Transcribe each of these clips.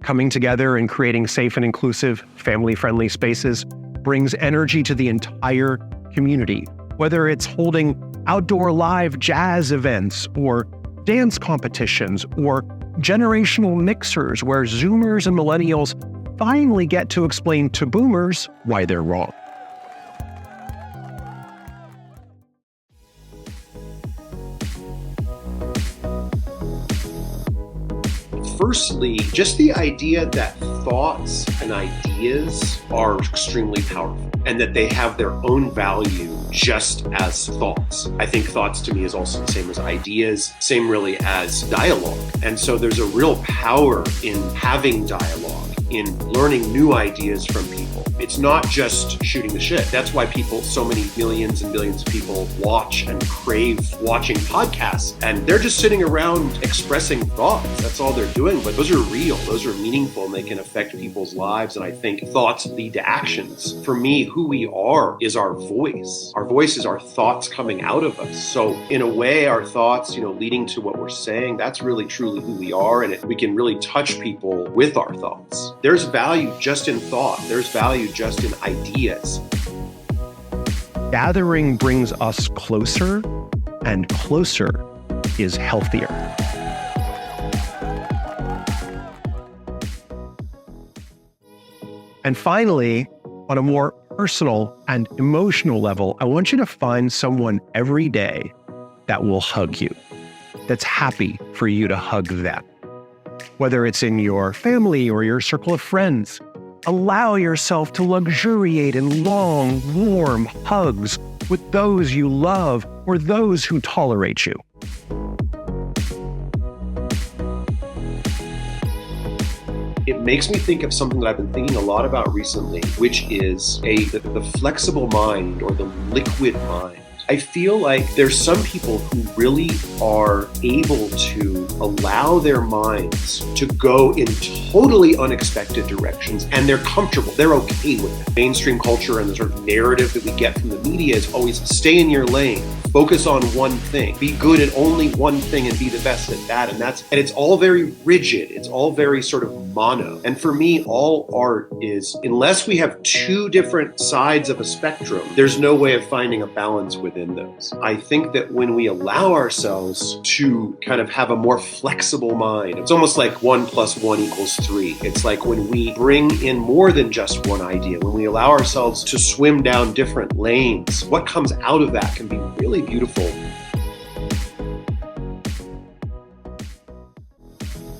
Coming together and creating safe and inclusive, family-friendly spaces brings energy to the entire community, whether it's holding outdoor live jazz events or dance competitions or generational mixers where Zoomers and millennials finally get to explain to boomers why they're wrong. Firstly, just the idea that thoughts and ideas are extremely powerful and that they have their own value just as thoughts. I think thoughts to me is also the same as ideas, same really as dialogue. And so there's a real power in having dialogue, in learning new ideas from people. It's not just shooting the shit. That's why so many millions and billions of people watch and crave watching podcasts. And they're just sitting around expressing thoughts. That's all they're doing. But those are real. Those are meaningful and they can affect people's lives. And I think thoughts lead to actions. For me, who we are is our voice. Our voice is our thoughts coming out of us. So in a way, our thoughts, leading to what we're saying, that's really truly who we are. And we can really touch people with our thoughts. There's value just in thought. There's value just in ideas. Gathering brings us closer, and closer is healthier. And finally, on a more personal and emotional level, I want you to find someone every day that will hug you, that's happy for you to hug them. Whether it's in your family or your circle of friends, allow yourself to luxuriate in long, warm hugs with those you love or those who tolerate you. It makes me think of something that I've been thinking a lot about recently, which is the flexible mind or the liquid mind. I feel like there's some people who really are able to allow their minds to go in totally unexpected directions, and they're comfortable. They're okay with it. Mainstream culture and the sort of narrative that we get from the media is always stay in your lane, focus on one thing, be good at only one thing and be the best at that. And it's all very rigid. It's all very sort of mono. And for me, all art is, unless we have two different sides of a spectrum, there's no way of finding a balance within those. I think that when we allow ourselves to kind of have a more flexible mind, it's almost like 1 + 1 = 3. It's like when we bring in more than just one idea, when we allow ourselves to swim down different lanes, what comes out of that can be really beautiful.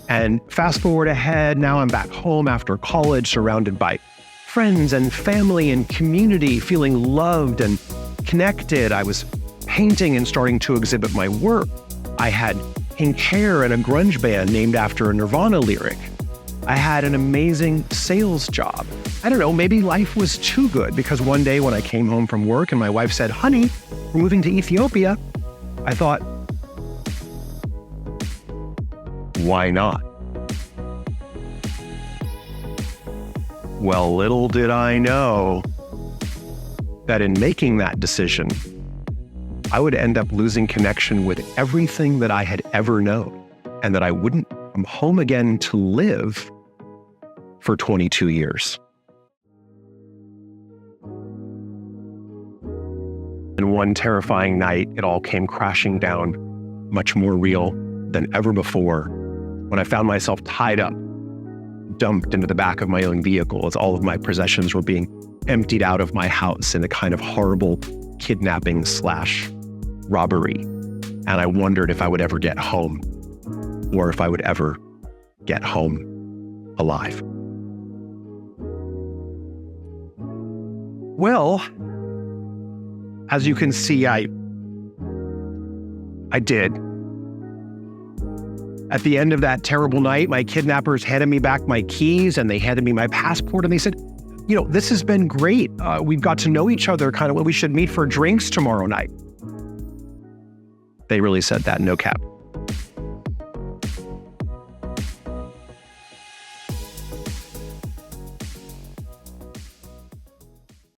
And fast forward ahead, now I'm back home after college, surrounded by friends and family and community, feeling loved and connected. I was painting and starting to exhibit my work. I had pink hair and a grunge band named after a Nirvana lyric. I had an amazing sales job. I don't know, maybe life was too good because one day when I came home from work and my wife said, "Honey, we're moving to Ethiopia," I thought, why not? Well, little did I know that in making that decision, I would end up losing connection with everything that I had ever known, and that I wouldn't come home again to live for 22 years. And one terrifying night, it all came crashing down, much more real than ever before, when I found myself tied up, dumped into the back of my own vehicle as all of my possessions were being emptied out of my house in a kind of horrible kidnapping/robbery. And I wondered if I would ever get home, or if I would ever get home alive. Well, as you can see, I did. At the end of that terrible night, my kidnappers handed me back my keys and they handed me my passport and they said, "This has been great. We've got to know each other, kind of. We should meet for drinks tomorrow night." They really said that, no cap.